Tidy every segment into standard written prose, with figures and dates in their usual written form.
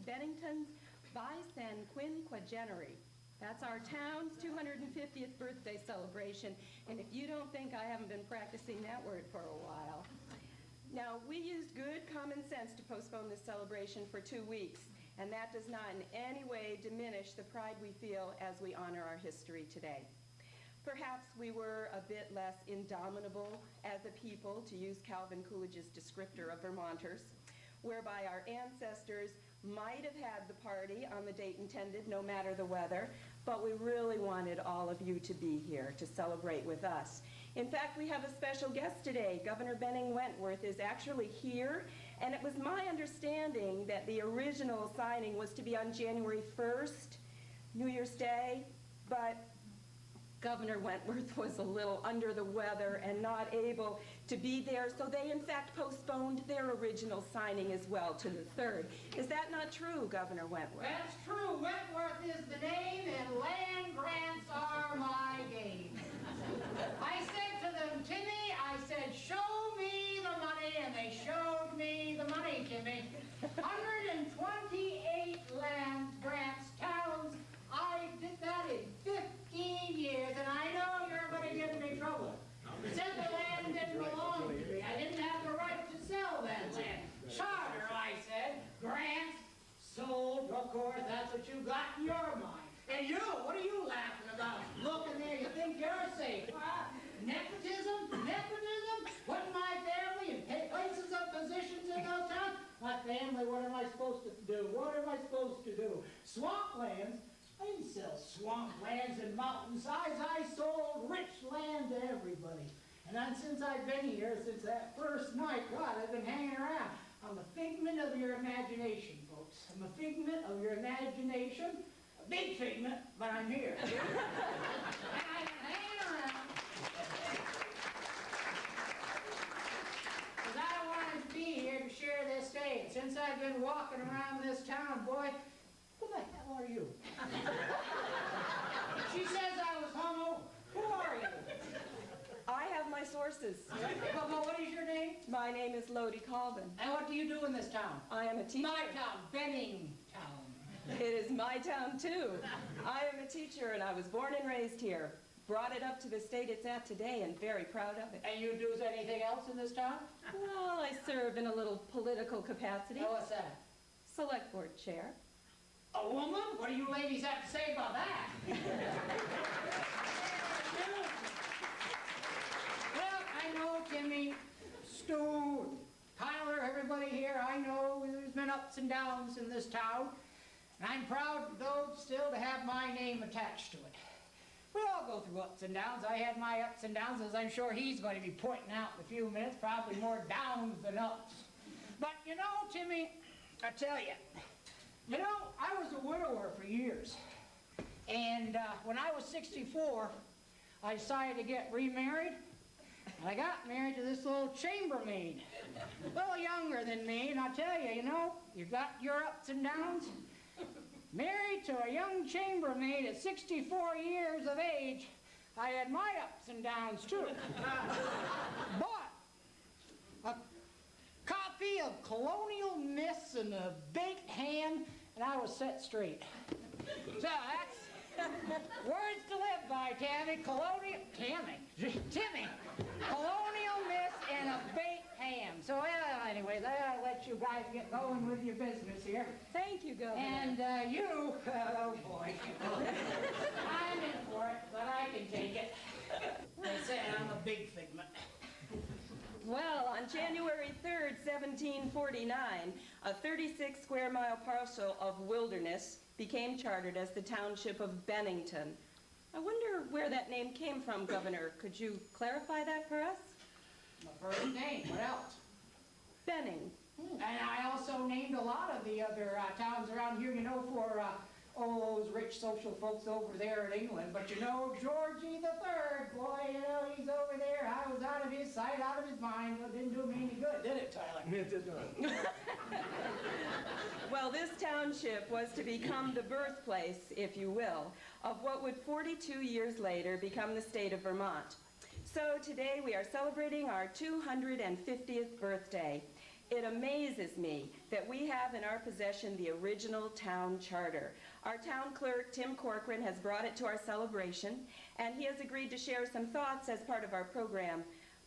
Bennington's bicentennial. That's our town's 250th birthday celebration, and if you don't think I haven't been practicing that word for a while. Now, we used good common sense to postpone this celebration for 2 weeks, and that does not in any way diminish the pride we feel as we honor our history today. Perhaps we were a bit less indomitable as a people, to use Calvin Coolidge's descriptor of Vermonters, whereby our ancestors might have had the party on the date intended, no matter the weather, but we really wanted all of you to be here to celebrate with us. In fact, we have a special guest today. Governor Benning Wentworth is actually here, and it was my understanding that the original signing was to be on January 1st, New Year's Day, but Governor Wentworth was a little under the weather and not able to be there, so they in fact postponed their original signing as well to the 3rd. Is that not true, Governor Wentworth? That's true. Wentworth is the name, and land grants are my game. I said to them, Timmy, I said, show me the money, and they showed me the money, Timmy. 128 land grants, towns. I did that in 15 years, and I know you're going to give me trouble. Said the land didn't belong to me. I didn't have the right to sell that land. Charter, I said. Grants, sold, of course, that's what you got in your mind. And you, what are you laughing about? Looking there, you think you're safe. Nepotism? Nepotism? Putting my family in places of positions in those towns? My family, what am I supposed to do? What am I supposed to do? Swamplands? I didn't sell swamplands and mountainsides. I sold rich land to everybody. And then since I've been here, since that first night, God, I've been hanging around. I'm a figment of your imagination, folks. I'm a figment of your imagination. A big figment, but I'm here. And I've been hanging around because I wanted to be here to share this day. And since I've been walking around this town, boy, who the hell are you? She says I was hungover. Who are you? I have my sources. Well, what is your name? My name is Lodi Colvin. And what do you do in this town? I am a teacher. My town, Bennington. It is my town, too. I am a teacher, and I was born and raised here. Brought it up to the state it's at today, and very proud of it. And you do anything else in this town? Well, I serve in a little political capacity. Oh, what's that? Select board chair. A woman? What do you ladies have to say about that? Well, I know Timmy, Stu, Tyler, everybody here, I know there's been ups and downs in this town. And I'm proud, though, still to have my name attached to it. We all go through ups and downs. I had my ups and downs, as I'm sure he's going to be pointing out in a few minutes, probably more downs than ups. But, you know, Timmy, I tell you, I was a widower for years. And when I was 64, I decided to get remarried. And I got married to this little chambermaid, a little younger than me. And I tell you, you got your ups and downs. Married to a young chambermaid at 64 years of age, I had my ups and downs too. But a copy of Colonial Miss and a baked ham, and I was set straight. So that's words to live by, Timmy. Colonial Miss and a baked ham. So anyways, I'll let you guys get going with your business here. Thank you, Governor. And you, oh boy, I'm in for it, but I can take it. They say I'm a big figment. Well, on January 3rd, 1749, a 36-square-mile parcel of wilderness became chartered as the township of Bennington. I wonder where that name came from, Governor. Could you clarify that for us? My first name. What else? Benning. And I also named a lot of the other towns around here, for those rich social folks over there in England. But Georgie the Third, boy, he's over there. I was out of his sight, out of his mind. It didn't do me any good, did it, Tyler? It did not. Well, this township was to become the birthplace, if you will, of what would 42 years later become the state of Vermont. So today we are celebrating our 250th birthday. It amazes me that we have in our possession the original town charter. Our town clerk, Tim Corcoran, has brought it to our celebration, and he has agreed to share some thoughts as part of our program.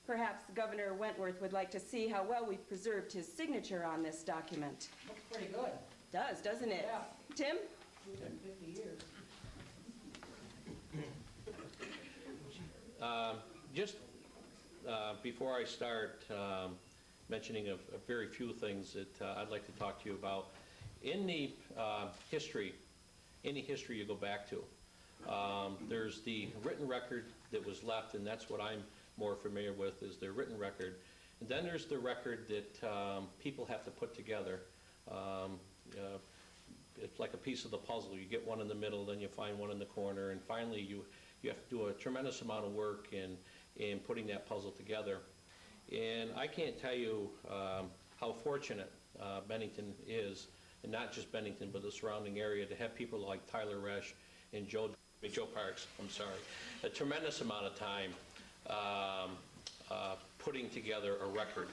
Perhaps Governor Wentworth would like to see how well we've preserved his signature on this document. Looks pretty good. Does, doesn't it? Yeah. Tim? 250 years. Just before I start mentioning a very few things that I'd like to talk to you about, in the history, any history you go back to, there's the written record that was left, and that's what I'm more familiar with, is the written record. And then there's the record that people have to put together. It's like a piece of the puzzle. You get one in the middle, then you find one in the corner, and finally you have to do a tremendous amount of work in putting that puzzle together. And I can't tell you how fortunate Bennington is, and not just Bennington, but the surrounding area, to have people like Tyler Resch and Joe Parks, a tremendous amount of time putting together a record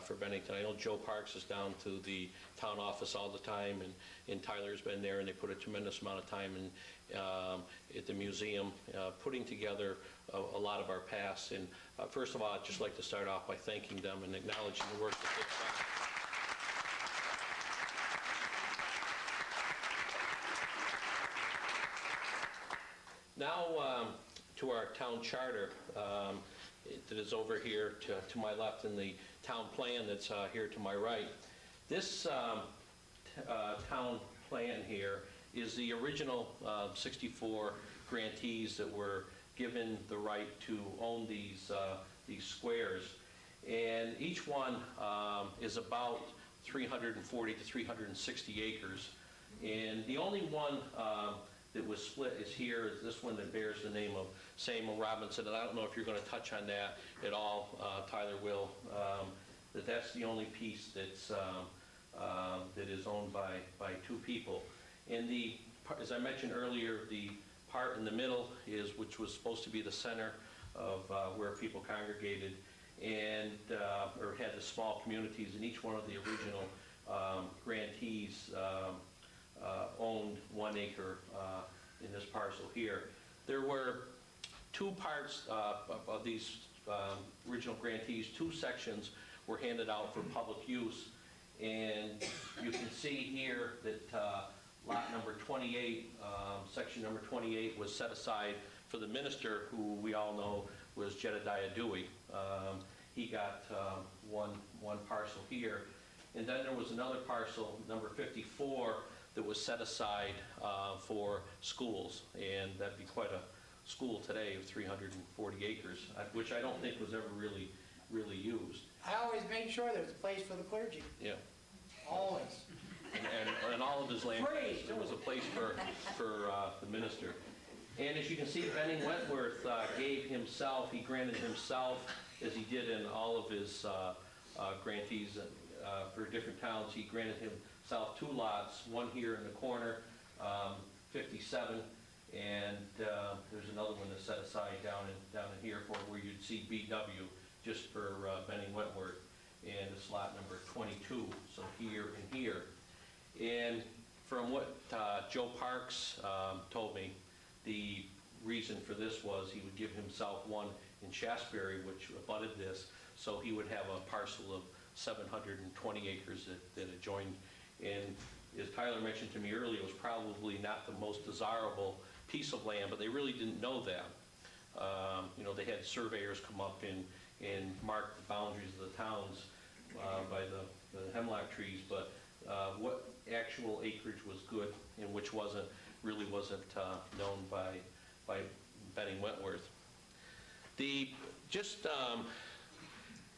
for Bennington. I know Joe Parks is down to the town office all the time, and Tyler's been there, and they put a tremendous amount of time in, at the museum putting together a lot of our past. And first of all, I'd just like to start off by thanking them and acknowledging the work that they've done. Now to our town charter that is over here to my left, in the town plan that's here to my right. This town plan here is the original 64 grantees that were given the right to own these squares, and each one is about 340 to 360 acres, and the only one that was split is here, is this one that bears the name of Samuel Robinson, and I don't know if you're going to touch on that at all. Tyler will. That's the only piece that's that is owned by two people. And as I mentioned earlier, the part in the middle which was supposed to be the center of where people congregated, and or had the small communities, and each one of the original grantees owned 1 acre in this parcel here. There were two parts of these original grantees. Two sections were handed out for public use, and you can see here that lot number 28, section number 28, was set aside for the minister, who we all know was Jedediah Dewey. He got one parcel here, and then there was another parcel, number 54, that was set aside for schools, and that'd be quite a school today of 340 acres, which I don't think was ever really used. I always made sure there was a place for the clergy. Yeah. Always. And all of his land, Free. there was a place for the minister. And as you can see, Benning Wentworth he granted himself, as he did in all of his grantees for different towns, he granted himself 2 lots, one here in the corner, 57, and there's another one that's set aside down in here for where you'd see BW, just for Benning Wentworth, and it's lot number 22, so here and here. And from what Joe Parks told me, the reason for this was he would give himself one in Shasberry, which abutted this, so he would have a parcel of 720 acres that adjoined. And as Tyler mentioned to me earlier, it was probably not the most desirable piece of land, but they really didn't know that. You know, they had surveyors come up and mark the boundaries of the towns by the hemlock trees, but what actual acreage was good and which really wasn't known by Benning Wentworth.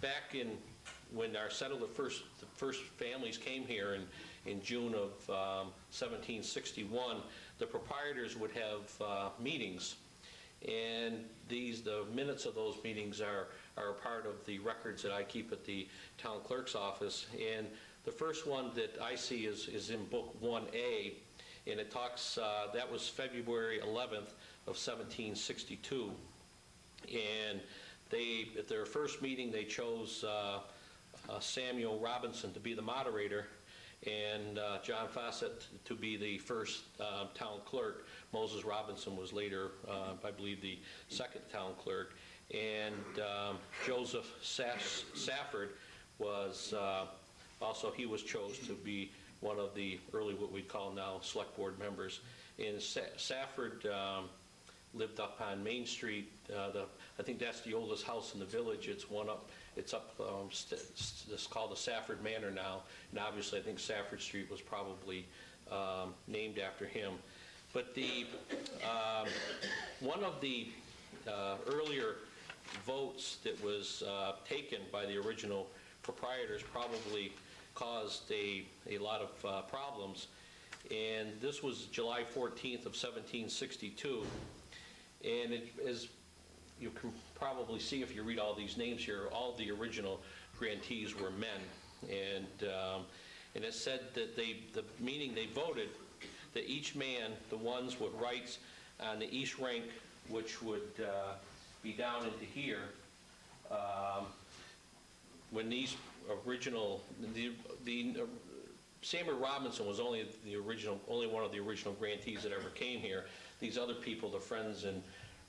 Back in when our the first families came here in June of 1761, the proprietors would have meetings, and the minutes of those meetings are a part of the records that I keep at the town clerk's office. And the first one that I see is in book 1A, and it talks, that was February 11th of 1762. And at their first meeting, they chose Samuel Robinson to be the moderator, and John Fawcett to be the first town clerk. Moses Robinson was later, I believe, the second town clerk. And Joseph Safford was also, he was chose to be one of the early, what we call now, select board members. And Safford lived up on Main Street. I think that's the oldest house in the village. It's called the Safford Manor now, and obviously I think Safford Street was probably named after him. But one of the earlier votes that was taken by the original proprietors probably caused a lot of problems, and this was July 14th of 1762, and as you can probably see if you read all these names here, all the original grantees were men, and it said that they voted that each man, the ones with rights on the east rank, which would be down into here, when these original, Samuel Robinson was only one of the original grantees that ever came here. These other people, the friends and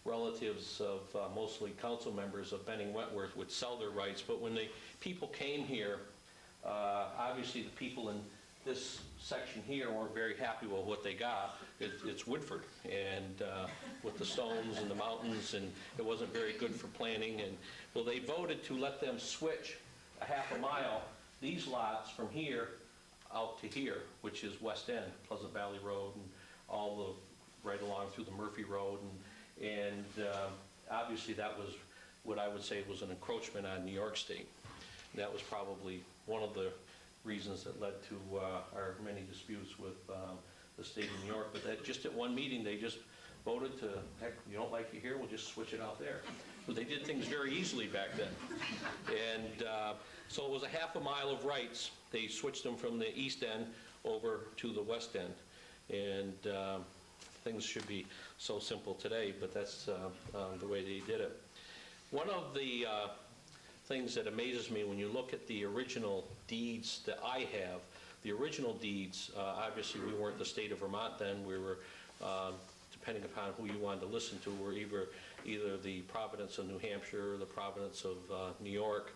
relatives of mostly council members of Benning Wentworth, would sell their rights. But when the people came here, obviously the people in this section here weren't very happy with what they got. It's Woodford, and with the stones and the mountains, and it wasn't very good for planning. And well, they voted to let them switch a half a mile, these lots from here out to here, which is West End, Pleasant Valley Road, and all the right along through the Murphy Road, and obviously that was what I would say was an encroachment on New York State. And that was probably one of the reasons that led to our many disputes with the state of New York. But that just at one meeting, they just voted to, heck, you don't like it here, we'll just switch it out there. But they did things very easily back then. And so it was a half a mile of rights. They switched them from the east end over to the west end. And things should be so simple today, but that's the way they did it. One of the things that amazes me when you look at the original deeds that I have, the original deeds, obviously we weren't the state of Vermont then, we were, depending upon who you wanted to listen to, were either the Providence of New Hampshire or the Providence of New York.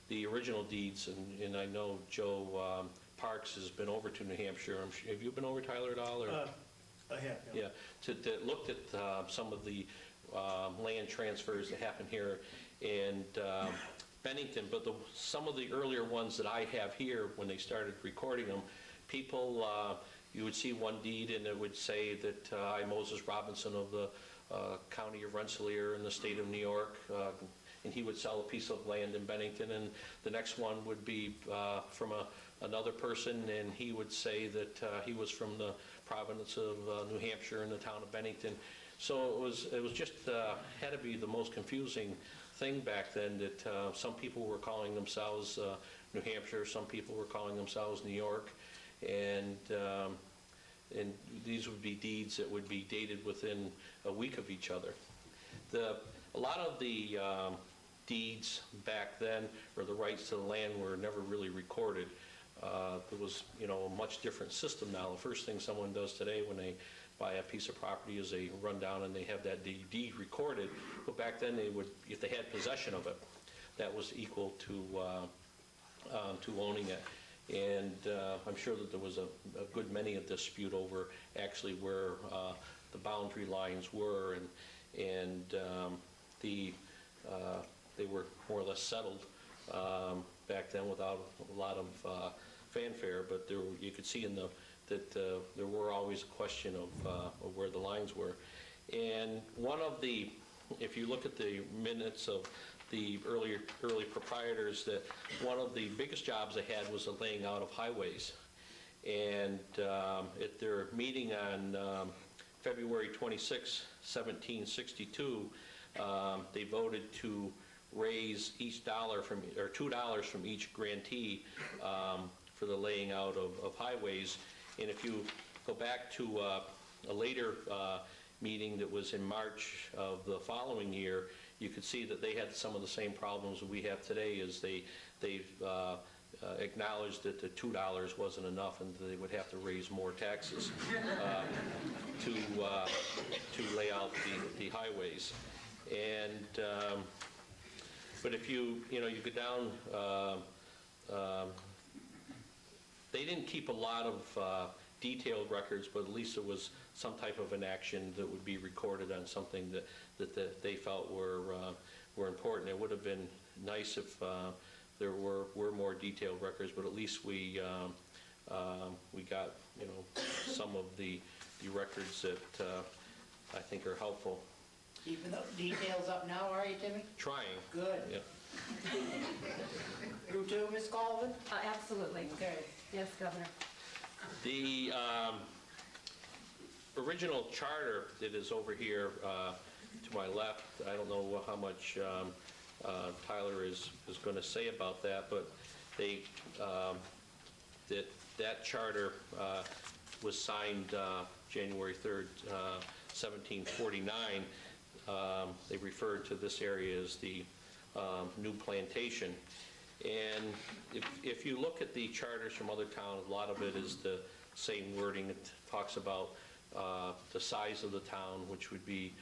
The original deeds, and I know Joe Parks has been over to New Hampshire. Have you been over, Tyler, at all? Or? I have, yeah. Yeah, looked at some of the land transfers that happened here in Bennington, but some of the earlier ones that I have here, when they started recording them, people, you would see one deed and it would say that I, Moses Robinson of the County of Rensselaer in the state of New York, and he would sell a piece of land in Bennington, and the next one would be from another person, and he would say that he was from the province of New Hampshire in the town of Bennington. So it was just had to be the most confusing thing back then, that some people were calling themselves New Hampshire, some people were calling themselves New York, and these would be deeds that would be dated within a week of each other. A lot of the deeds back then, or the rights to the land, were never really recorded. There was, a much different system now. The first thing someone does today when they buy a piece of property is they run down and they have that deed recorded. But back then, they would, if they had possession of it, that was equal to owning it. And I'm sure that there was a good many of dispute over actually where the boundary lines were, and they were more or less settled back then without a lot of fanfare. But you could see that there were always a question of where the lines were. And one of the, if you look at the minutes of the early proprietors, that one of the biggest jobs they had was the laying out of highways. And at their meeting on February 26, 1762, they voted to raise each $2 from each grantee for the laying out of highways. And if you go back to a later meeting that was in March of the following year, you could see that they had some of the same problems that we have today. Is they they've acknowledged that the $2 wasn't enough and they would have to raise more taxes to lay out the highways. And but if you go down, they didn't keep a lot of detailed records, but at least it was some type of an action that would be recorded on something that they felt were important. It would have been nice if there were more detailed records, but at least we got some of the records that I think are helpful. Keeping the details up now, are you, Timmy? Trying. Good. Yeah. You too, Ms. Colvin? Absolutely. Okay. Yes, Governor. The original charter that is over here to my left, I don't know how much Tyler is going to say about that, but they that charter was signed January 3rd, 1749. They referred to this area as the new plantation. And if you look at the charters from other towns, a lot of it is the same wording. It talks about the size of the town, which would be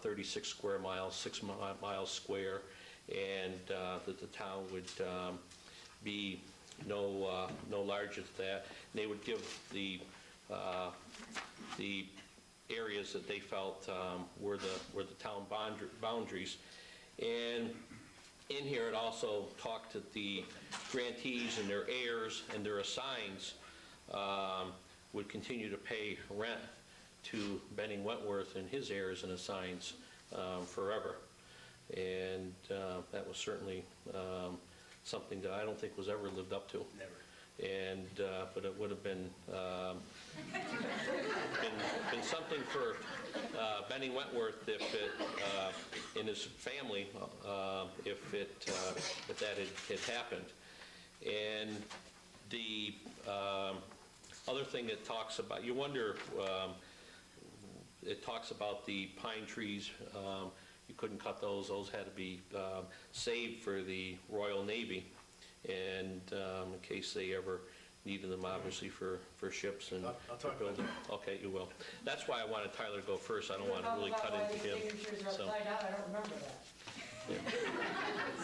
36 square miles, 6 miles square, and that the town would be no larger than that. And they would give the areas that they felt were the town boundaries. And in here, it also talked that the grantees and their heirs and their assigns would continue to pay rent to Benning Wentworth and his heirs and assigns forever. And that was certainly something that I don't think was ever lived up to. Never. And but it would have been something for Benning Wentworth if it in his family if that had happened. And the other thing it talks about, you wonder, it talks about the pine trees. You couldn't cut those; those had to be saved for the Royal Navy, and in case they ever needed them, obviously for ships and I'll talk about building. Okay, you will. That's why I wanted Tyler to go first. I don't want to really cut into him. Signatures are So, upside down, I don't remember that.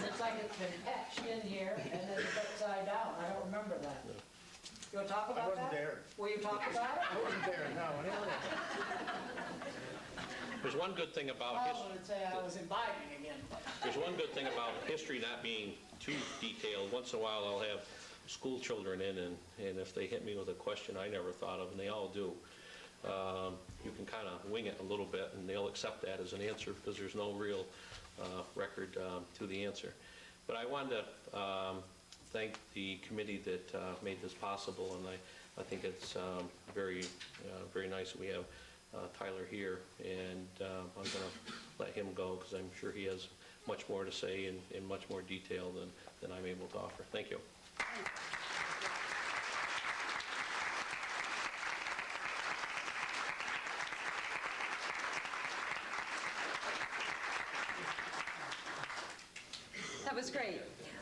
Looks like it's been etched in here and then it's upside down, I don't remember that. You want to talk about that? wasn't there. Will you talk about it? I wasn't there, no. there's one good thing about I history. would say I was imbibing again. There's one good thing about history not being too detailed. Once in a while, I'll have school children in, and if they hit me with a question I never thought of, and they all do, you can kind of wing it a little bit, and they'll accept that as an answer because there's no real record to the answer. But I wanted to thank the committee that made this possible, and I think it's very nice that we have Tyler here, and I'm going to let him go because I'm sure he has much more to say in much more detail than I'm able to offer. Thank you. That was great.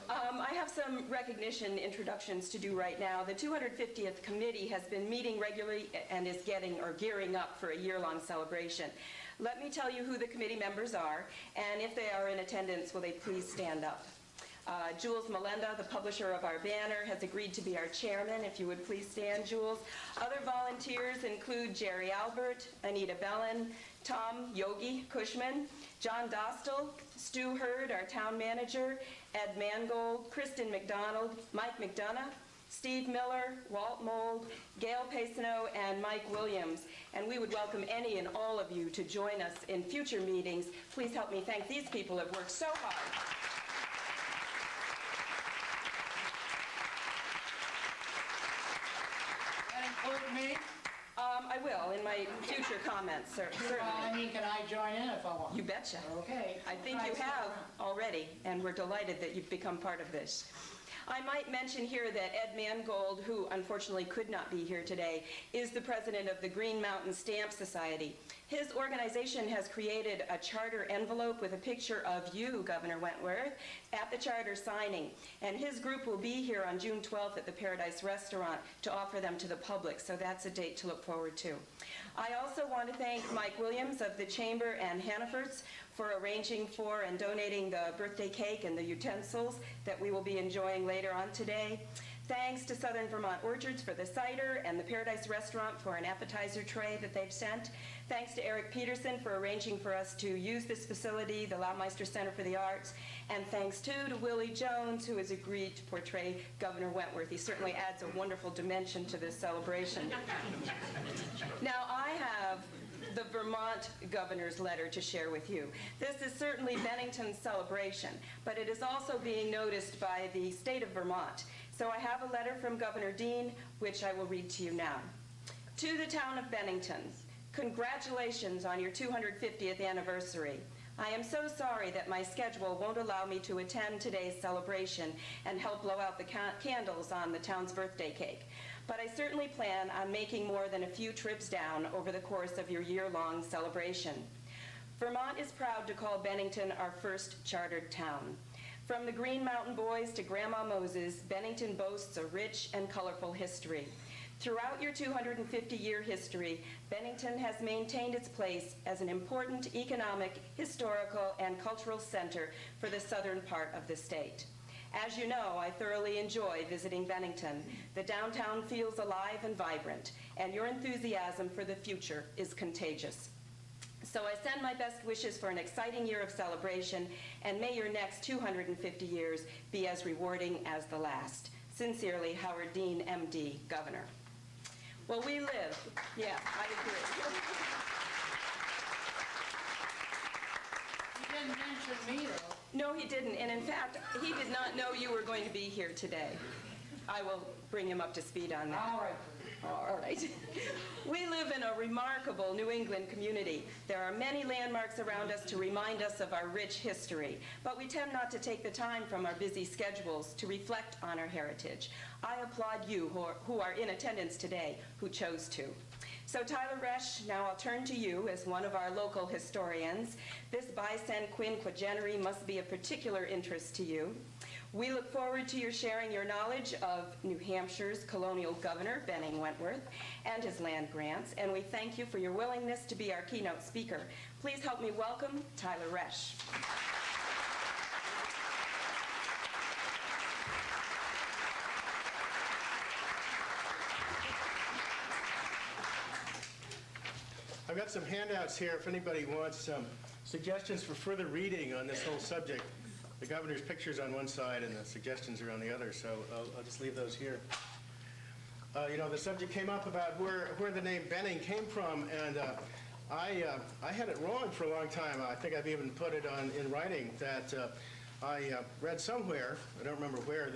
I have some recognition introductions to do right now. The 250th committee has been meeting regularly and is gearing up for a year-long celebration. Let me tell you who the committee members are, and if they are in attendance, will they please stand up? Jules Melenda, the publisher of our banner, has agreed to be our chairman. If you would please stand, Jules. Other volunteers include Jerry Albert, Anita Bellin, Tom Yogi Cushman, John Dostal, Stu Hurd, our town manager, Ed Mangold, Kristen McDonald, Mike McDonough, Steve Miller, Walt Mold, Gail Pacino, and Mike Williams. And we would welcome any and all of you to join us in future meetings. Please help me thank these people who have worked so hard. That include me? I will, in my future comments, certainly. I mean, can I join in if I want? You betcha. Okay. I think you have already, and we're delighted that you've become part of this. I might mention here that Ed Mangold, who unfortunately could not be here today, is the president of the Green Mountain Stamp Society. His organization has created a charter envelope with a picture of you, Governor Wentworth, at the charter signing. And his group will be here on June 12th at the Paradise Restaurant to offer them to the public, so that's a date to look forward to. I also want to thank Mike Williams of the Chamber and Hannaford's for arranging for and donating the birthday cake and the utensils that we will be enjoying later on today. Thanks to Southern Vermont Orchards for the cider and the Paradise Restaurant for an appetizer tray that they've sent. Thanks to Eric Peterson for arranging for us to use this facility, the Laumeister Center for the Arts. And thanks too to Willie Jones, who has agreed to portray Governor Wentworth. He certainly adds a wonderful dimension to this celebration. Now, I have the Vermont governor's letter to share with you. This is certainly Bennington's celebration, but it is also being noticed by the state of Vermont. So I have a letter from Governor Dean, which I will read to you now. To the town of Bennington, congratulations on your 250th anniversary. I am so sorry that my schedule won't allow me to attend today's celebration and help blow out the candles on the town's birthday cake. But I certainly plan on making more than a few trips down over the course of your year-long celebration. Vermont is proud to call Bennington our first chartered town. From the Green Mountain Boys to Grandma Moses, Bennington boasts a rich and colorful history. Throughout your 250-year history, Bennington has maintained its place as an important economic, historical, and cultural center for the southern part of the state. As you know, I thoroughly enjoy visiting Bennington. The downtown feels alive and vibrant, and your enthusiasm for the future is contagious. So I send my best wishes for an exciting year of celebration, and may your next 250 years be as rewarding as the last. Sincerely, Howard Dean, MD, Governor. Well, we live. Yeah, I agree. You didn't mention me, though. No, he didn't. And in fact, he did not know you were going to be here today. I will bring him up to speed on that. All right. All right. We live in a remarkable New England community. There are many landmarks around us to remind us of our rich history, but we tend not to take the time from our busy schedules to reflect on our heritage. I applaud you who are in attendance today who chose to. So Tyler Resch, now I'll turn to you as one of our local historians. This bicentennial must be of particular interest to you. We look forward to your sharing your knowledge of New Hampshire's colonial governor, Benning Wentworth, and his land grants, and we thank you for your willingness to be our keynote speaker. Please help me welcome Tyler Resch. I've got some handouts here if anybody wants some suggestions for further reading on this whole subject. The governor's picture's on one side and the suggestions are on the other, so I'll just leave those here. The subject came up about where the name Benning came from, and I had it wrong for a long time. I think I've even put it in writing that I read somewhere, I don't remember where,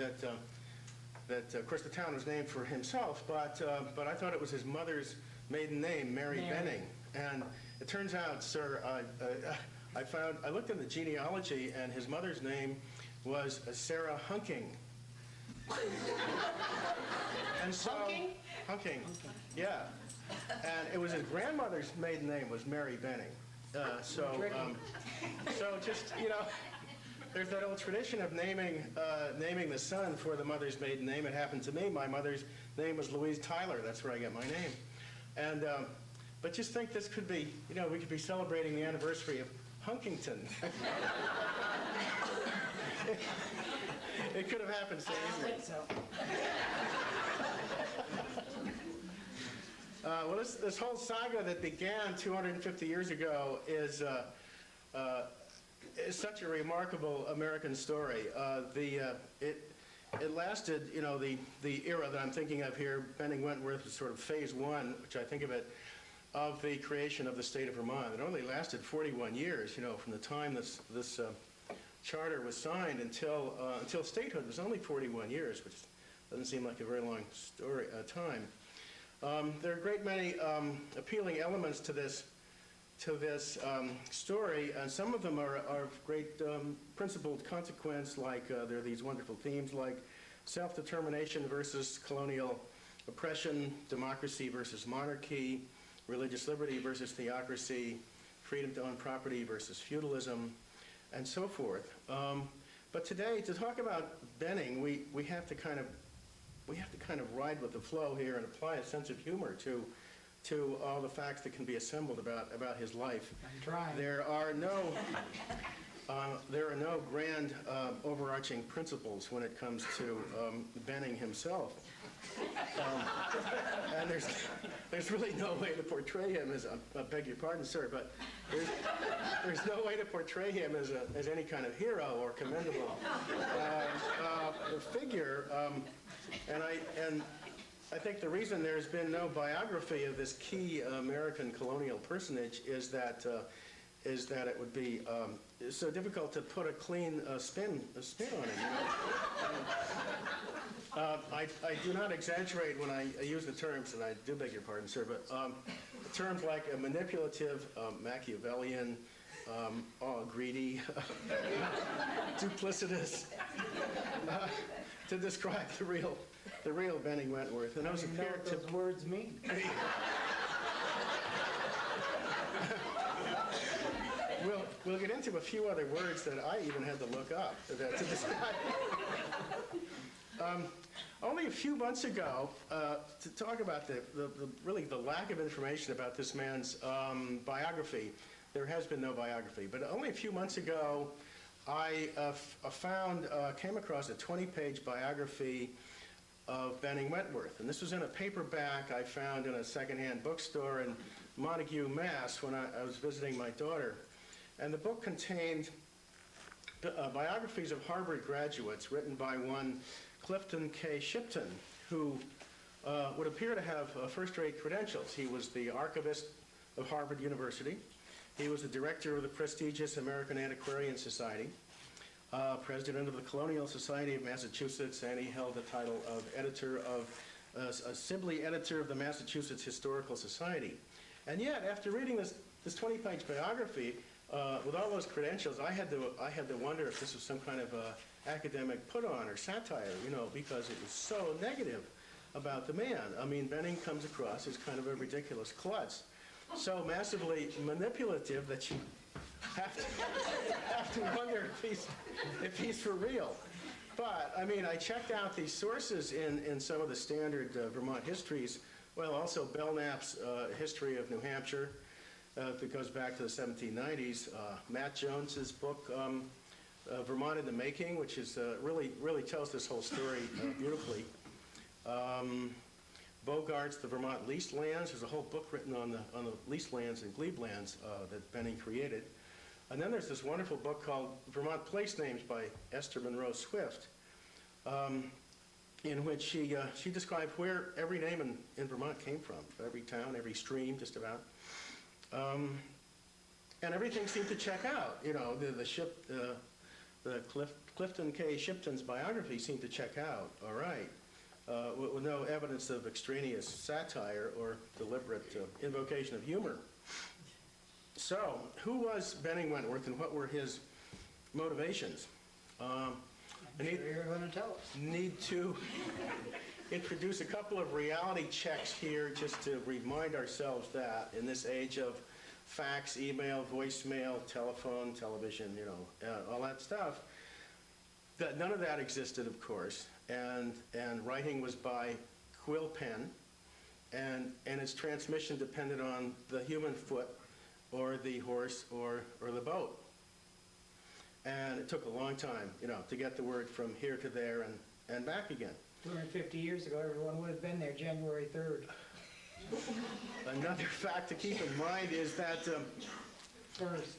that of course the town was named for himself, but I thought it was his mother's maiden name, Mary Benning. And it turns out, sir, I looked in the genealogy, and his mother's name was Sarah Hunking. And so, Hunking, yeah. And it was his grandmother's maiden name was Mary Benning. So just, there's that old tradition of naming the son for the mother's maiden name. It happened to me. My mother's name was Louise Tyler. That's where I get my name. And but just think this could be, we could be celebrating the anniversary of Hunkington. It could have happened so easily. I think so. Well, this whole saga that began 250 years ago is such a remarkable American story. It lasted, the era that I'm thinking of here, Benning Wentworth was sort of phase one, which I think of it, of the creation of the state of Vermont. It only lasted 41 years, from the time this charter was signed until statehood. It was only 41 years, which doesn't seem like a very long time. There are a great many appealing elements to this story, and some of them are of great principled consequence, like there are these wonderful themes like self-determination versus colonial oppression, democracy versus monarchy, religious liberty versus theocracy, freedom to own property versus feudalism, and so forth. But today, to talk about Benning, we have to kind of ride with the flow here and apply a sense of humor to all the facts that can be assembled about his life. I'm trying. There are no grand overarching principles when it comes to Benning himself. And there's really no way to portray him as, I beg your pardon, sir, but there's no way to portray him as any kind of hero or commendable figure. And I think the reason there's been no biography of this key American colonial personage is that it would be so difficult to put a clean spin on him. I do not exaggerate when I use the terms, and I do beg your pardon, sir, but terms like a manipulative, Machiavellian, greedy, duplicitous, to describe the real Benning Wentworth. And those I don't know appear what to those words mean. We'll get into a few other words that I even had to look up to describe. Only a few months ago, to talk about really the lack of information about this man's biography. There has been no biography, but only a few months ago, I came across a 20-page biography of Benning Wentworth, and this was in a paperback I found in a secondhand bookstore in Montague, Mass, when I was visiting my daughter. And the book contained biographies of Harvard graduates written by one Clifton K. Shipton, who would appear to have first-rate credentials. He was the archivist of Harvard University. He was the director of the prestigious American Antiquarian Society, president of the Colonial Society of Massachusetts, and he held the title of Sibley editor of the Massachusetts Historical Society. And yet, after reading this 20-page biography, with all those credentials, I had to wonder if this was some kind of academic put-on or satire, because it was so negative about the man. I mean, Benning comes across as kind of a ridiculous klutz, so massively manipulative that you have to wonder if he's for real. But, I mean, I checked out these sources in some of the standard Vermont histories, well, also Belknap's History of New Hampshire, that goes back to the 1790s. Matt Jones's book, Vermont in the Making, which is really tells this whole story beautifully. Bogart's The Vermont Leased Lands. There's a whole book written on the leased lands and glebe lands that Benning created. And then there's this wonderful book called Vermont Place Names by Esther Monroe Swift, in which she described where every name in Vermont came from, every town, every stream, just about. And everything seemed to check out. The Clifton K. Shipton's biography seemed to check out, all right, with no evidence of extraneous satire or deliberate invocation of humor. So, who was Benning Wentworth and what were his motivations? I'm sure you're going to tell us. Need to introduce a couple of reality checks here just to remind ourselves that in this age of fax, email, voicemail, telephone, television, all that stuff, that none of that existed, of course, and writing was by quill pen, and its transmission depended on the human foot or the horse or the boat. And it took a long time, to get the word from here to there and back again. 250 years ago, everyone would have been there January 3rd. Another fact to keep in mind is that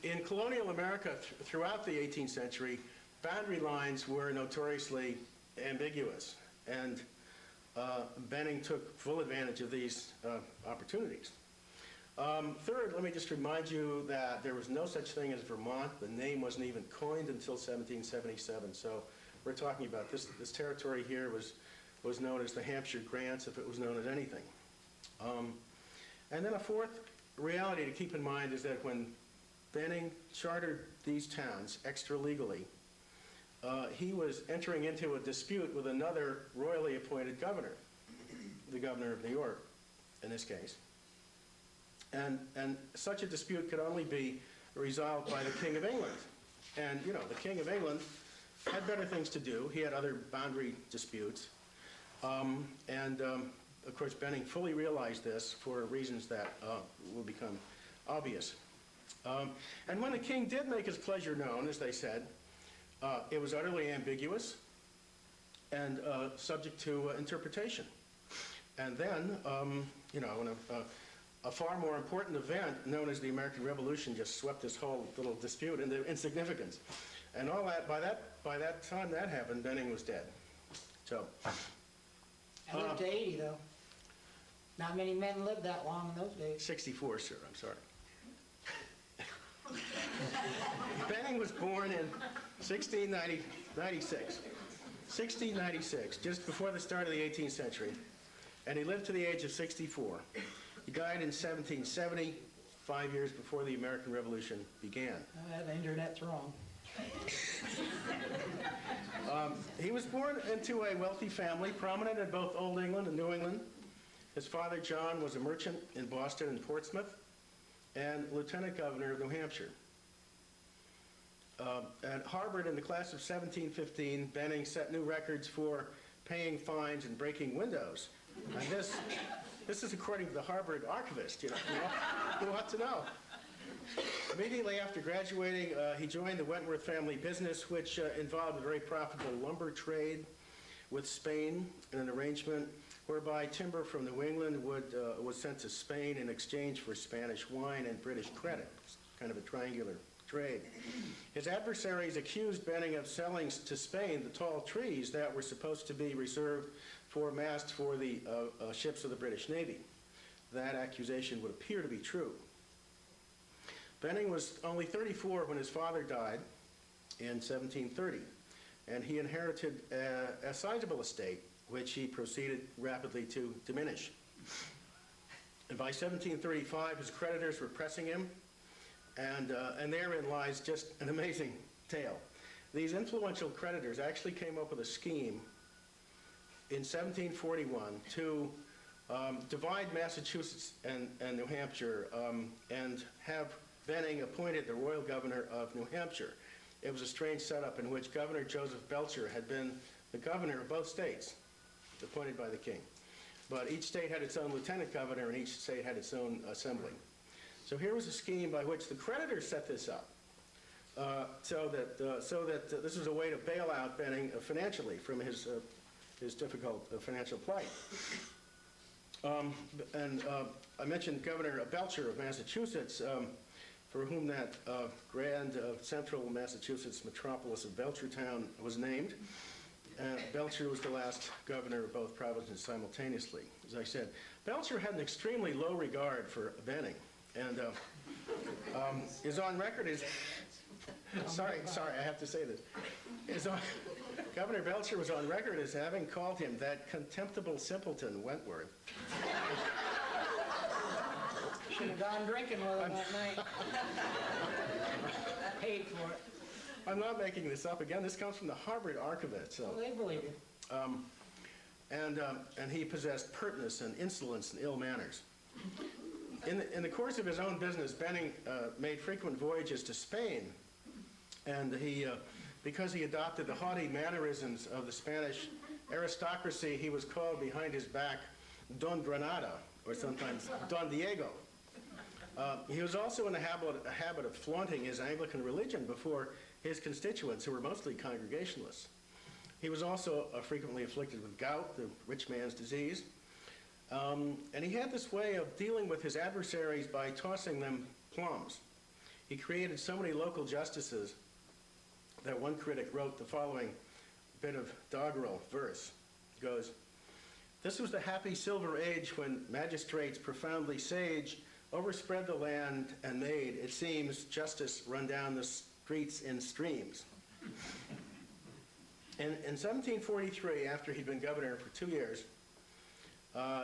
in colonial America throughout the 18th century, boundary lines were notoriously ambiguous, and Benning took full advantage of these opportunities. Third, let me just remind you that there was no such thing as Vermont. The name wasn't even coined until 1777, so we're talking about this territory here was known as the Hampshire Grants, if it was known as anything. And then a fourth reality to keep in mind is that when Benning chartered these towns extra-legally, he was entering into a dispute with another royally appointed governor, the governor of New York, in this case. And such a dispute could only be resolved by the King of England. And, you know, the King of England had better things to do. He had other boundary disputes. Of course, Benning fully realized this for reasons that will become obvious. And when the king did make his pleasure known, as they said, it was utterly ambiguous and subject to interpretation. And then, you know, when a far more important event known as the American Revolution just swept this whole little dispute into insignificance. And all that, by that time that happened, Benning was dead. So. I lived to 80, though. Not many men lived that long in those days. 64, sir, I'm sorry. Benning was born in 1696, just before the start of the 18th century, and he lived to the age of 64. He died in 1770, 5 years before the American Revolution began. The internet's wrong. He was born into a wealthy family, prominent in both Old England and New England. His father, John, was a merchant in Boston and Portsmouth and lieutenant governor of New Hampshire. At Harvard, in the class of 1715, Benning set new records for paying fines and breaking windows. And this is according to the Harvard archivist, you ought to know. Immediately after graduating, he joined the Wentworth family business, which involved a very profitable lumber trade with Spain, in an arrangement whereby timber from New England was sent to Spain in exchange for Spanish wine and British credit. It's kind of a triangular trade. His adversaries accused Benning of selling to Spain the tall trees that were supposed to be reserved for masts for the ships of the British Navy. That accusation would appear to be true. Benning was only 34 when his father died in 1730, and he inherited a sizable estate, which he proceeded rapidly to diminish. And by 1735, his creditors were pressing him, and therein lies just an amazing tale. These influential creditors actually came up with a scheme in 1741 to divide Massachusetts and New Hampshire and have Benning appointed the royal governor of New Hampshire. It was a strange setup in which Governor Joseph Belcher had been the governor of both states, appointed by the king. But each state had its own lieutenant governor, and each state had its own assembly. So here was a scheme by which the creditors set this up, so that this was a way to bail out Benning financially from his difficult financial plight. I mentioned Governor Belcher of Massachusetts, for whom that grand central Massachusetts metropolis of Belchertown was named. Belcher was the last governor of both provinces simultaneously. As I said, Belcher had an extremely low regard for Benning, and is on record as sorry, I have to say this. Governor Belcher was on record as having called him that contemptible simpleton Wentworth. Should have gone drinking with him that night. Paid for it. I'm not making this up. Again, this comes from the Harvard archivist. So. Well, they believe you. And he possessed pertness and insolence and ill manners. In the course of his own business, Benning made frequent voyages to Spain, and because he adopted the haughty mannerisms of the Spanish aristocracy, he was called behind his back Don Granada, or sometimes Don Diego. He was also in a habit of flaunting his Anglican religion before his constituents, who were mostly Congregationalists. He was also frequently afflicted with gout, the rich man's disease. And he had this way of dealing with his adversaries by tossing them plums. He created so many local justices that one critic wrote the following bit of doggerel verse. It goes, "This was the happy silver age when magistrates profoundly sage overspread the land and made, it seems, justice run down the streets in streams." In 1743, after he'd been governor for 2 years,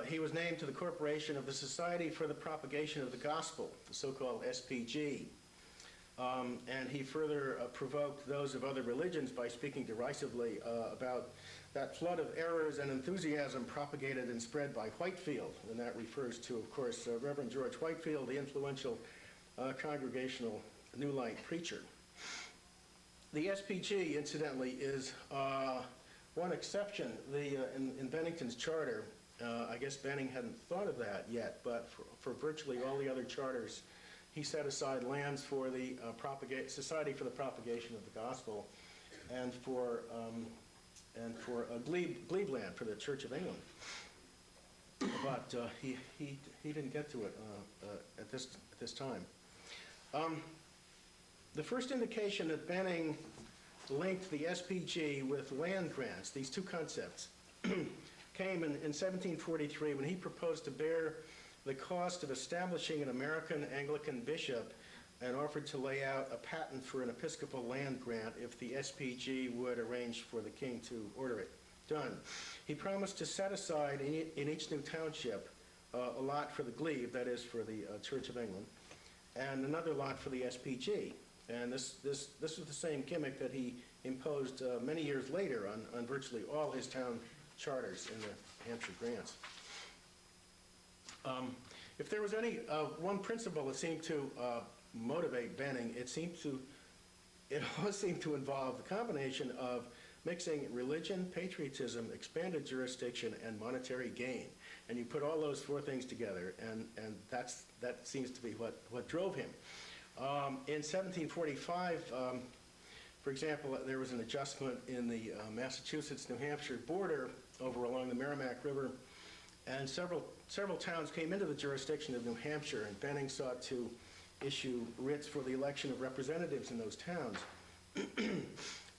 he was named to the corporation of the Society for the Propagation of the Gospel, the so-called SPG. And he further provoked those of other religions by speaking derisively about that flood of errors and enthusiasm propagated and spread by Whitefield, and that refers to, of course, Reverend George Whitefield, the influential congregational New Light preacher. The SPG, incidentally, is one exception. In Bennington's charter, I guess Benning hadn't thought of that yet, but for virtually all the other charters, he set aside lands for the Society for the Propagation of the Gospel, and for glebe land for the Church of England. But he didn't get to it at this time. The first indication that Benning linked the SPG with land grants, these two concepts, came in 1743 when he proposed to bear the cost of establishing an American Anglican bishop and offered to lay out a patent for an episcopal land grant if the SPG would arrange for the king to order it done. He promised to set aside in each new township a lot for the glebe, that is for the Church of England, and another lot for the SPG. And this was the same gimmick that he imposed many years later on virtually all his town charters in the Hampshire grants. If there was any one principle that seemed to motivate Benning, it always seemed to involve the combination of mixing religion, patriotism, expanded jurisdiction, and monetary gain. And you put all those four things together, and that seems to be what drove him. In 1745, for example, there was an adjustment in the Massachusetts-New Hampshire border over along the Merrimack River, and several towns came into the jurisdiction of New Hampshire, and Benning sought to issue writs for the election of representatives in those towns.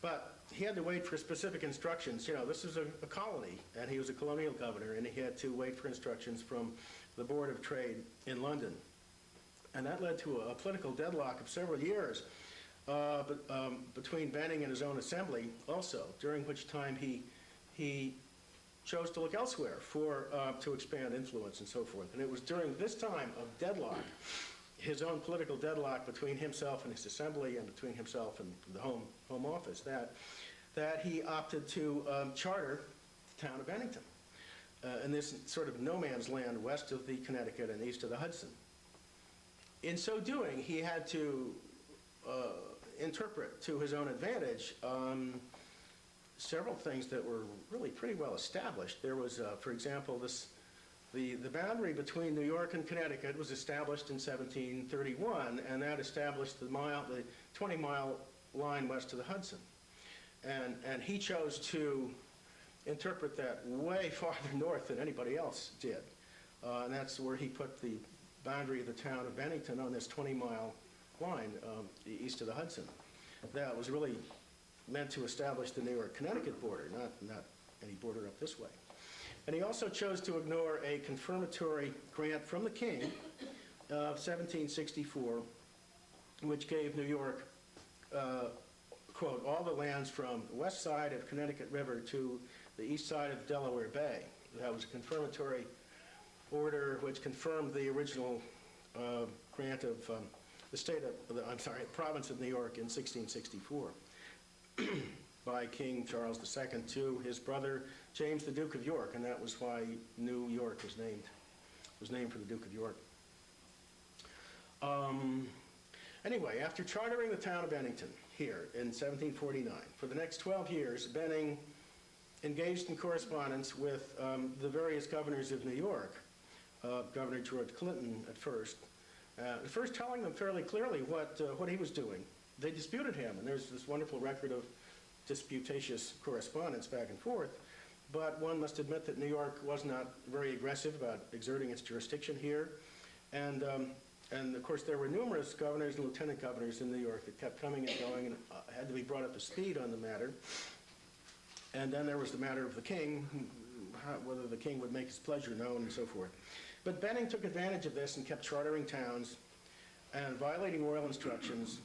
But he had to wait for specific instructions. You know, this is a colony, and he was a colonial governor, and he had to wait for instructions from the Board of Trade in London. And that led to a political deadlock of several years between Benning and his own assembly also, during which time he chose to look elsewhere to expand influence and so forth. And it was during this time of deadlock, his own political deadlock between himself and his assembly and between himself and the home office, that he opted to charter the town of Bennington in this sort of no man's land west of the Connecticut and east of the Hudson. In so doing, he had to interpret to his own advantage several things that were really pretty well established. There was, for example, the boundary between New York and Connecticut was established in 1731, and that established the 20-mile line west of the Hudson. And he chose to interpret that way farther north than anybody else did. And that's where he put the boundary of the town of Bennington on this 20-mile line east of the Hudson. That was really meant to establish the New York-Connecticut border, not any border up this way. And he also chose to ignore a confirmatory grant from the king of 1764, which gave New York, quote, all the lands from the west side of Connecticut River to the east side of Delaware Bay. That was a confirmatory order which confirmed the original grant of the province of New York in 1664 by King Charles II to his brother James the Duke of York, and that was why New York was named for the Duke of York. Anyway, after chartering the town of Bennington here in 1749, for the next 12 years, Benning engaged in correspondence with the various governors of New York, Governor George Clinton at first telling them fairly clearly what he was doing. They disputed him, and there's this wonderful record of disputatious correspondence back and forth, but one must admit that New York was not very aggressive about exerting its jurisdiction here, and of course there were numerous governors and lieutenant governors in New York that kept coming and going and had to be brought up to speed on the matter. And then there was the matter of the king, whether the king would make his pleasure known and so forth. But Benning took advantage of this and kept chartering towns and violating royal instructions.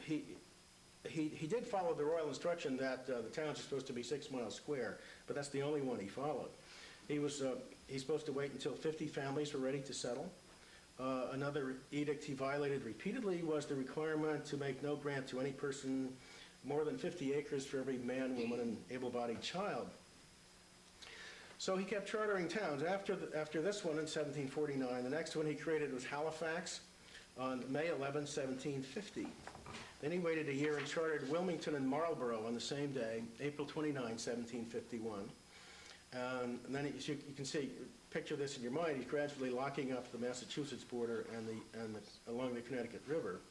He did follow the royal instruction that the towns are supposed to be 6 miles square, but that's the only one he followed. He's supposed to wait until 50 families were ready to settle. Another edict he violated repeatedly was the requirement to make no grant to any person more than 50 acres for every man, woman, and able-bodied child. So he kept chartering towns. After this one in 1749, the next one he created was Halifax on May 11, 1750. Then he waited a year and chartered Wilmington and Marlborough on the same day, April 29, 1751. And then you can see, picture this in your mind, he's gradually locking up the Massachusetts border and along the Connecticut River.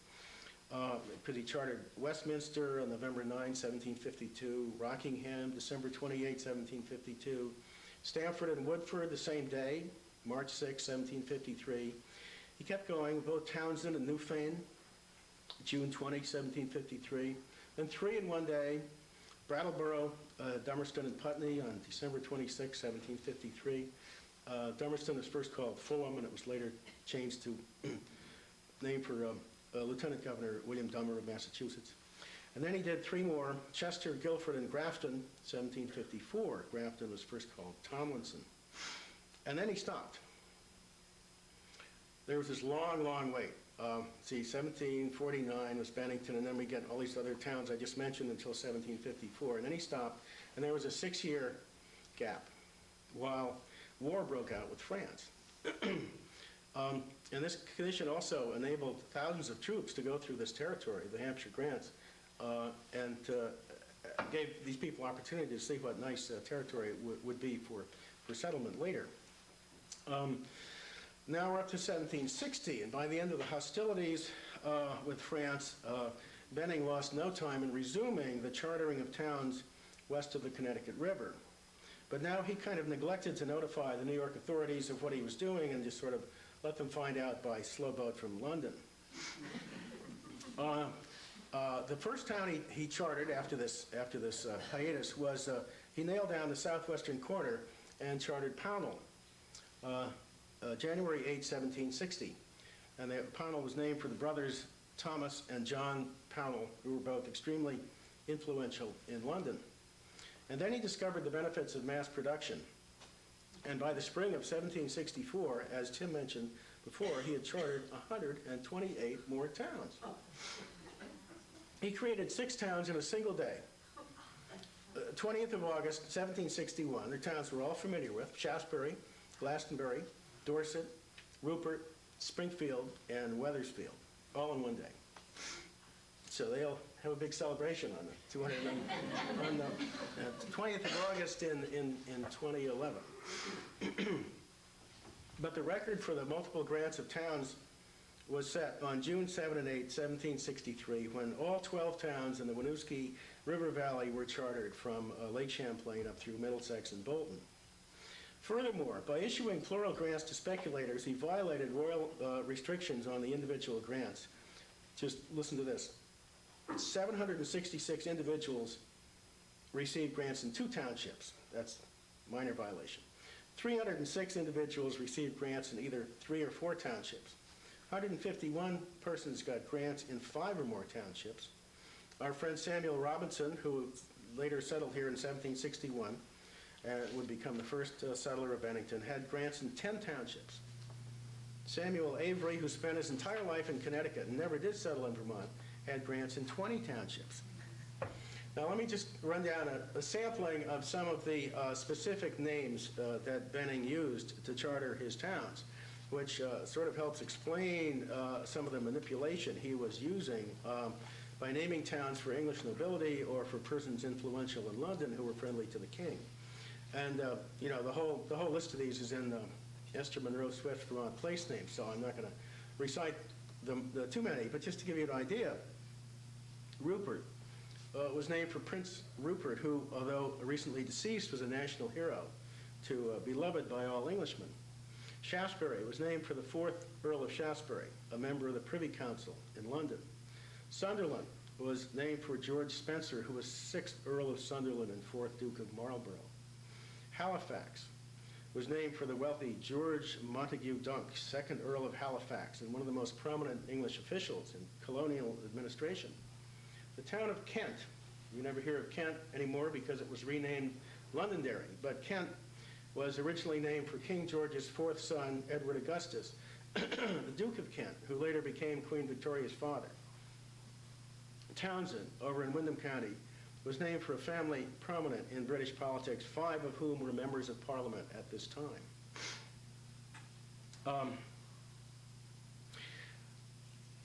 Because he chartered Westminster on November 9, 1752, Rockingham, December 28, 1752, Stamford and Woodford the same day, March 6, 1753. He kept going, both Townsend and Newfane, June 20, 1753. Then 3 in one day, Brattleboro, Dummerston and Putney on December 26, 1753. Dummerston was first called Fulham, and it was later changed to name for Lieutenant Governor William Dummer of Massachusetts. And then he did 3 more, Chester, Guilford, and Grafton, 1754. Grafton was first called Tomlinson. And then he stopped. There was this long, long wait. 1749 was Bennington, and then we get all these other towns I just mentioned until 1754. And then he stopped, and there was a 6-year gap while war broke out with France. And this condition also enabled thousands of troops to go through this territory, the Hampshire Grants, and gave these people opportunity to see what nice territory would be for settlement later. Now we're up to 1760, and by the end of the hostilities with France, Benning lost no time in resuming the chartering of towns west of the Connecticut River. But now he kind of neglected to notify the New York authorities of what he was doing and just sort of let them find out by slow boat from London. The first town he chartered after this hiatus was, he nailed down the southwestern corner and chartered Pownell, January 8, 1760. And Pownell was named for the brothers Thomas and John Pownell, who were both extremely influential in London. And then he discovered the benefits of mass production. And by the spring of 1764, as Tim mentioned before, he had chartered 128 more towns. He created 6 towns in a single day. 20th of August, 1761, the towns we're all familiar with: Shaftesbury, Glastonbury, Dorset, Rupert, Springfield, and Wethersfield, all in one day. So they'll have a big celebration on the 20th of August in 2011. But the record for the multiple grants of towns was set on June 7 and 8, 1763, when all 12 towns in the Winooski River Valley were chartered from Lake Champlain up through Middlesex and Bolton. Furthermore, by issuing plural grants to speculators, he violated royal restrictions on the individual grants. Just listen to this. 766 individuals received grants in 2 townships. That's a minor violation. 306 individuals received grants in either 3 or 4 townships. 151 persons got grants in 5 or more townships. Our friend Samuel Robinson, who later settled here in 1761, and would become the first settler of Bennington, had grants in 10 townships. Samuel Avery, who spent his entire life in Connecticut and never did settle in Vermont, had grants in 20 townships. Now let me just run down a sampling of some of the specific names that Benning used to charter his towns, which sort of helps explain some of the manipulation he was using by naming towns for English nobility or for persons influential in London who were friendly to the king. And you know, the whole list of these is in Esther Monroe Swift's Vermont place names, so I'm not going to recite them too many, but just to give you an idea, Rupert was named for Prince Rupert, who, although recently deceased, was a national hero, beloved by all Englishmen. Shaftesbury was named for the 4th Earl of Shaftesbury, a member of the Privy Council in London. Sunderland was named for George Spencer, who was 6th Earl of Sunderland and 4th Duke of Marlborough. Halifax was named for the wealthy George Montague Dunk, 2nd Earl of Halifax, and one of the most prominent English officials in colonial administration. The town of Kent, you never hear of Kent anymore because it was renamed Londonderry, but Kent was originally named for King George's 4th son, Edward Augustus, the Duke of Kent, who later became Queen Victoria's father. Townsend, over in Windham County, was named for a family prominent in British politics, 5 of whom were members of Parliament at this time.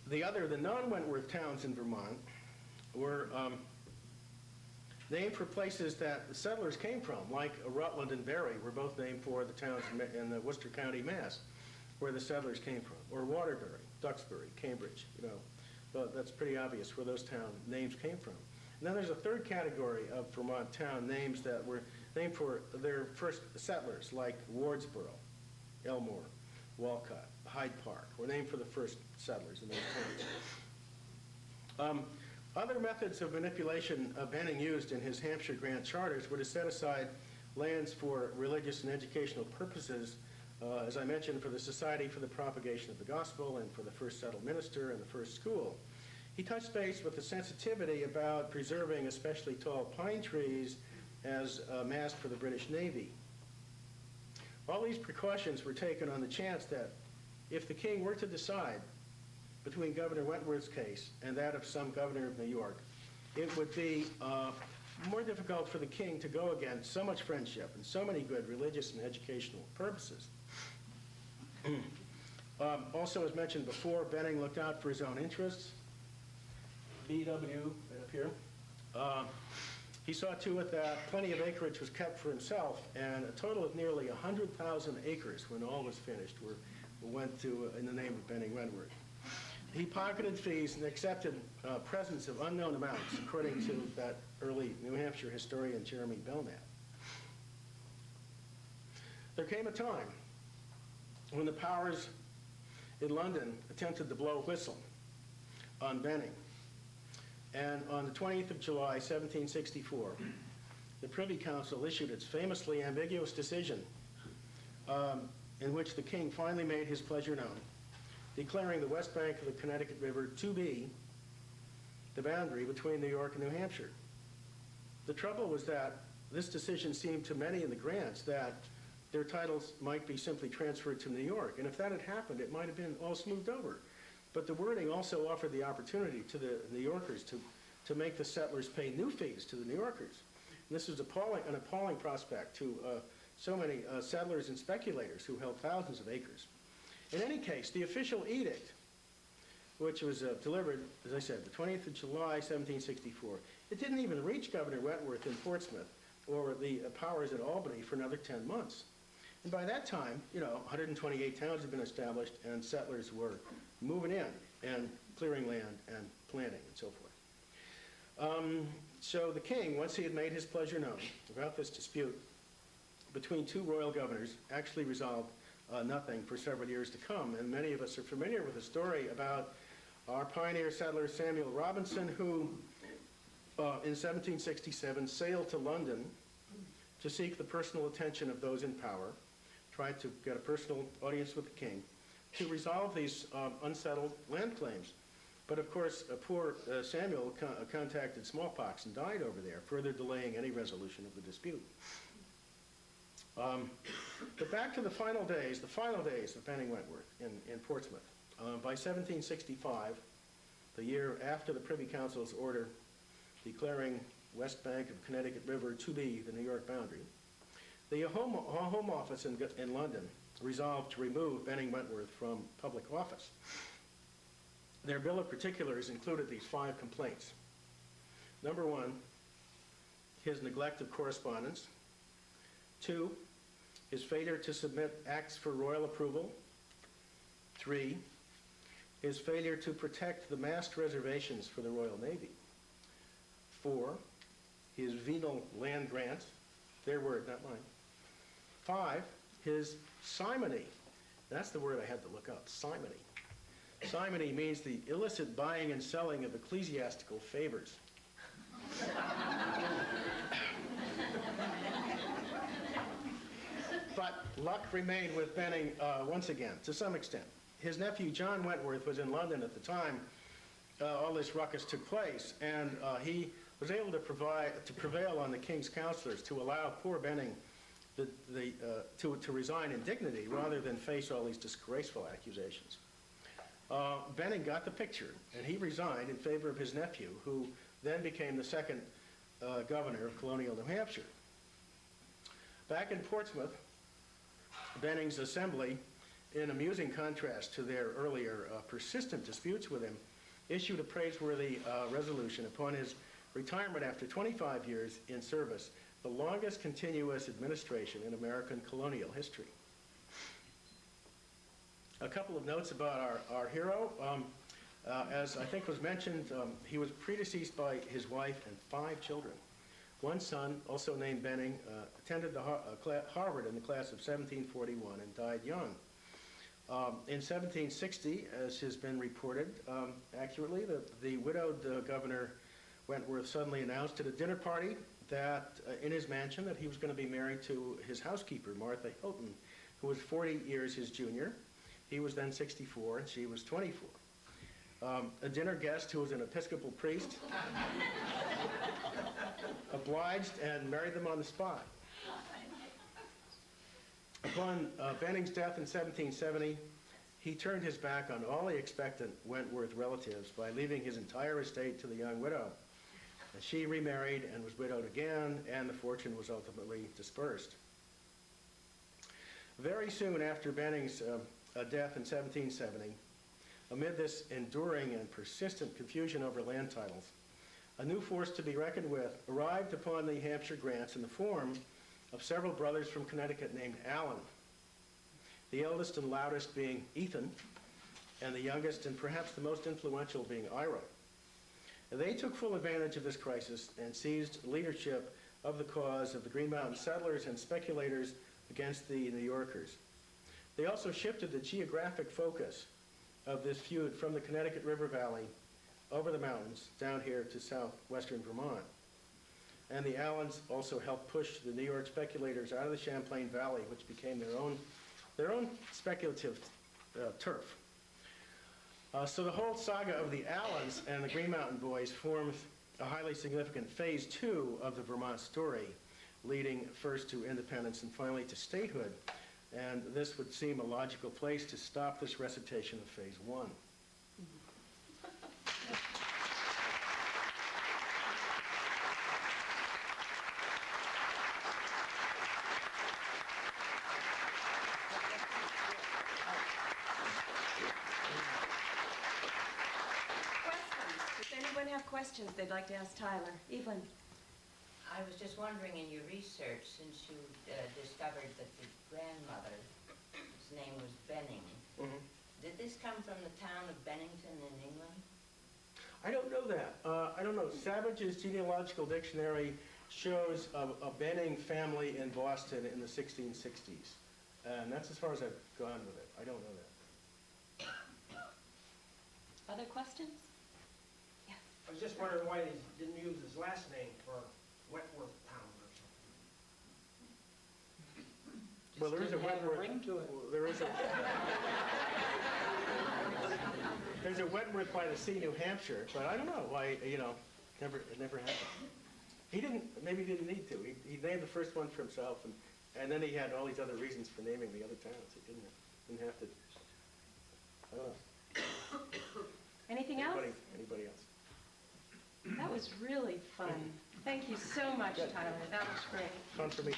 The non-Wentworth towns in Vermont were named for places that the settlers came from, like Rutland and Barry were both named for the towns in the Worcester County, Mass, where the settlers came from, or Waterbury, Duxbury, Cambridge, But that's pretty obvious where those town names came from. And then there's a third category of Vermont town names that were named for their first settlers, like Wardsboro, Elmore, Walcott, Hyde Park, were named for the first settlers in those towns. Other methods of manipulation Benning used in his Hampshire Grant Charters were to set aside lands for religious and educational purposes, as I mentioned, for the Society for the Propagation of the Gospel and for the first settled minister and the first school. He touched base with the sensitivity about preserving especially tall pine trees as a mast for the British Navy. All these precautions were taken on the chance that if the king were to decide between Governor Wentworth's case and that of some governor of New York, it would be more difficult for the king to go against so much friendship and so many good religious and educational purposes. Also, as mentioned before, Benning looked out for his own interests. BW, right up here. He saw to it that plenty of acreage was kept for himself, and a total of nearly 100,000 acres, when all was finished, went to in the name of Benning Wentworth. He pocketed fees and accepted presents of unknown amounts, according to that early New Hampshire historian Jeremy Belknap. There came a time when the powers in London attempted to blow a whistle on Benning. And on the 20th of July, 1764, the Privy Council issued its famously ambiguous decision in which the king finally made his pleasure known, declaring the west bank of the Connecticut River to be the boundary between New York and New Hampshire. The trouble was that this decision seemed to many in the grants that their titles might be simply transferred to New York, and if that had happened, it might have been all smoothed over. But the wording also offered the opportunity to the New Yorkers to make the settlers pay new fees to the New Yorkers. And this was an appalling prospect to so many settlers and speculators who held thousands of acres. In any case, the official edict, which was delivered, as I said, the 20th of July, 1764, it didn't even reach Governor Wentworth in Portsmouth or the powers at Albany for another 10 months. And by that time, 128 towns had been established, and settlers were moving in and clearing land and planting and so forth. So the king, once he had made his pleasure known about this dispute between two royal governors, actually resolved nothing for several years to come. And many of us are familiar with the story about our pioneer settler Samuel Robinson, who in 1767 sailed to London to seek the personal attention of those in power, tried to get a personal audience with the king, to resolve these unsettled land claims. But of course, poor Samuel contracted smallpox and died over there, further delaying any resolution of the dispute. But back to the final days of Benning Wentworth in Portsmouth. By 1765, the year after the Privy Council's order declaring west bank of Connecticut River to be the New York boundary, the Home Office in London resolved to remove Benning Wentworth from public office. Their bill of particulars included these 5 complaints. Number 1, his neglect of correspondence. 2, his failure to submit acts for royal approval. 3, his failure to protect the mast reservations for the Royal Navy. 4, his venal land grant, their word, not mine. 5, his simony. That's the word I had to look up, simony. Simony means the illicit buying and selling of ecclesiastical favors. But luck remained with Benning once again, to some extent. His nephew John Wentworth was in London at the time all this ruckus took place, and he was able to prevail on the king's counselors to allow poor Benning to resign in dignity rather than face all these disgraceful accusations. Benning got the picture, and he resigned in favor of his nephew, who then became the second governor of colonial New Hampshire. Back in Portsmouth, Benning's assembly, in amusing contrast to their earlier persistent disputes with him, issued a praiseworthy resolution upon his retirement after 25 years in service, the longest continuous administration in American colonial history. A couple of notes about our hero. As I think was mentioned, he was predeceased by his wife and 5 children. One son, also named Benning, attended Harvard in the class of 1741 and died young. In 1760, as has been reported accurately, the widowed Governor Wentworth suddenly announced at a dinner party that in his mansion that he was going to be married to his housekeeper, Martha Hilton, who was 40 years his junior. He was then 64 and she was 24. A dinner guest who was an Episcopal priest obliged and married them on the spot. Upon Benning's death in 1770, he turned his back on all the expectant Wentworth relatives by leaving his entire estate to the young widow. And she remarried and was widowed again, and the fortune was ultimately dispersed. Very soon after Benning's death in 1770, amid this enduring and persistent confusion over land titles, a new force to be reckoned with arrived upon the Hampshire grants in the form of several brothers from Connecticut named Allen, the eldest and loudest being Ethan, and the youngest and perhaps the most influential being Ira. They took full advantage of this crisis and seized leadership of the cause of the Green Mountain settlers and speculators against the New Yorkers. They also shifted the geographic focus of this feud from the Connecticut River Valley over the mountains down here to southwestern Vermont. And the Allens also helped push the New York speculators out of the Champlain Valley, which became their own speculative turf. So the whole saga of the Allens and the Green Mountain Boys forms a highly significant phase 2 of the Vermont story, leading first to independence and finally to statehood. And this would seem a logical place to stop this recitation of phase 1. Questions they'd like to ask Tyler. Evelyn. I was just wondering, in your research, since you discovered that the grandmother's name was Benning, did this come from the town of Bennington in England? I don't know that. I don't know. Savage's genealogical dictionary shows a Benning family in Boston in the 1660s. And that's as far as I've gone with it. I don't know that. Other questions? I was just wondering why he didn't use his last name for Wentworth Town or something. Well, there is a Wentworth. ring to it. Well, there's a Wentworth by the Sea, New Hampshire, but I don't know why. It never happened. Maybe he didn't need to. He named the first one for himself, and then he had all these other reasons for naming the other towns. He didn't have to. I don't know. Anything else? Anybody else? That was really fun. Thank you so much, Good. Tyler. That was great. Fun for me.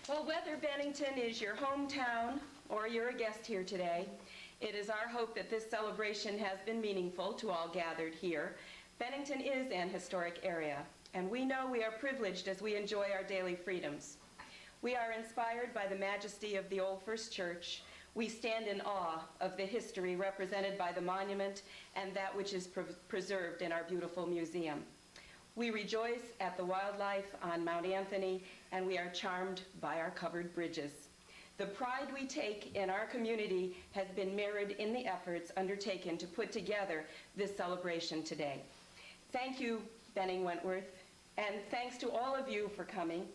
Well, whether Bennington is your hometown or you're a guest here today, it is our hope that this celebration has been meaningful to all gathered here. Bennington is an historic area, and we know we are privileged as we enjoy our daily freedoms. We are inspired by the majesty of the Old First Church. We stand in awe of the history represented by the monument and that which is preserved in our beautiful museum. We rejoice at the wildlife on Mount Anthony, and we are charmed by our covered bridges. The pride we take in our community has been mirrored in the efforts undertaken to put together this celebration today. Thank you, Benning Wentworth, and thanks to all of you for coming.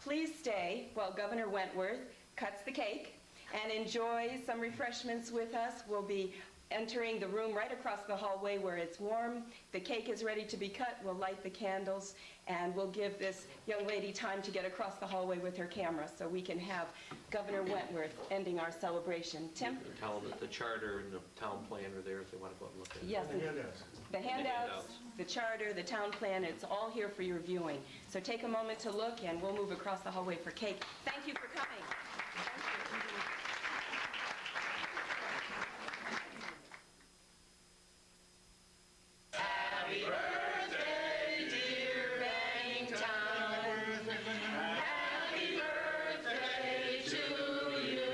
Please stay while Governor Wentworth cuts the cake and enjoy some refreshments with us. We'll be entering the room right across the hallway where it's warm. The cake is ready to be cut. We'll light the candles, and we'll give this young lady time to get across the hallway with her camera so we can have Governor Wentworth ending our celebration. Tim? Tell them that the charter and the town plan are there if they want to go up and look at it. Yes. The handouts. The handouts, the charter, the town plan, it's all here for your viewing. So take a moment to look, and we'll move across the hallway for cake. Thank you for coming. Happy birthday, dear Bennington. Happy birthday to you.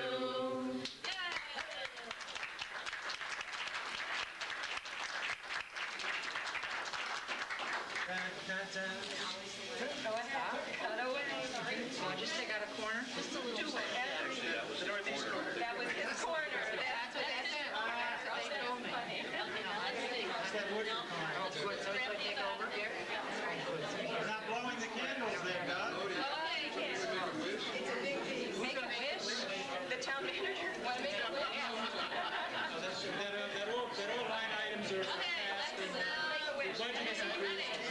Go ahead. Cut away. Just take out a corner? Just a little. That was his corner. That's what that said. So funny. We're not blowing the candles there, Doug. Make a wish. The town manager. Want to make a wish? That old line items are passed and the budget is increased.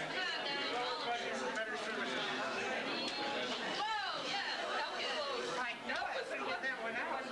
I know it, couldn't get that one out.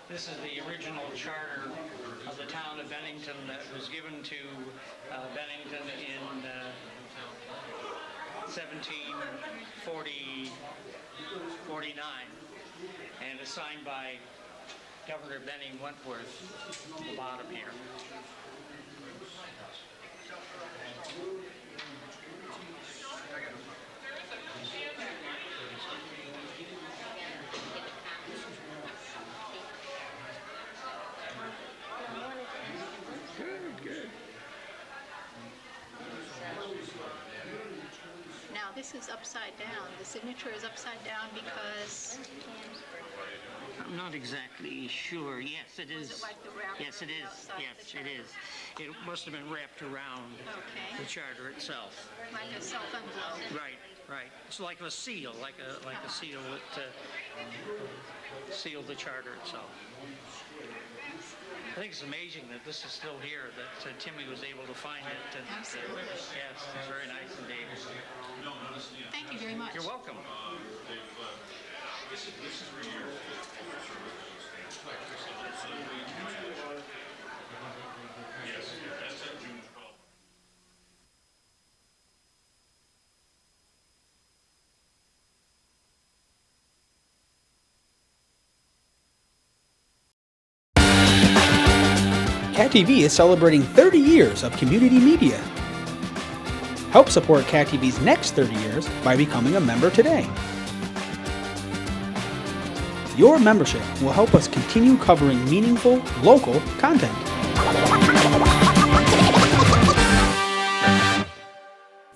This is the original charter of the town of Bennington that was given to Bennington in 1749 and is signed by Governor Benning Wentworth at the bottom here. Now, this is upside down. The signature is upside down because, I'm not exactly sure. Yes, it is. Was it like the wrapper Yes, it is. outside the Yes, it charter? is. It must have been wrapped around Okay. the charter itself. like a self-envelope. Right, right. It's like a seal, like a seal that sealed the charter itself. I think it's amazing that this is still here, that Timmy was able to find it. And, Absolutely. yes, it's very nice indeed. Thank you very much. You're welcome. Cat TV is celebrating 30 years of community media. Help support Cat TV's next 30 years by becoming a member today. Your membership will help us continue covering meaningful, local content.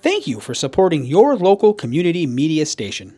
Thank you for supporting your local community media station.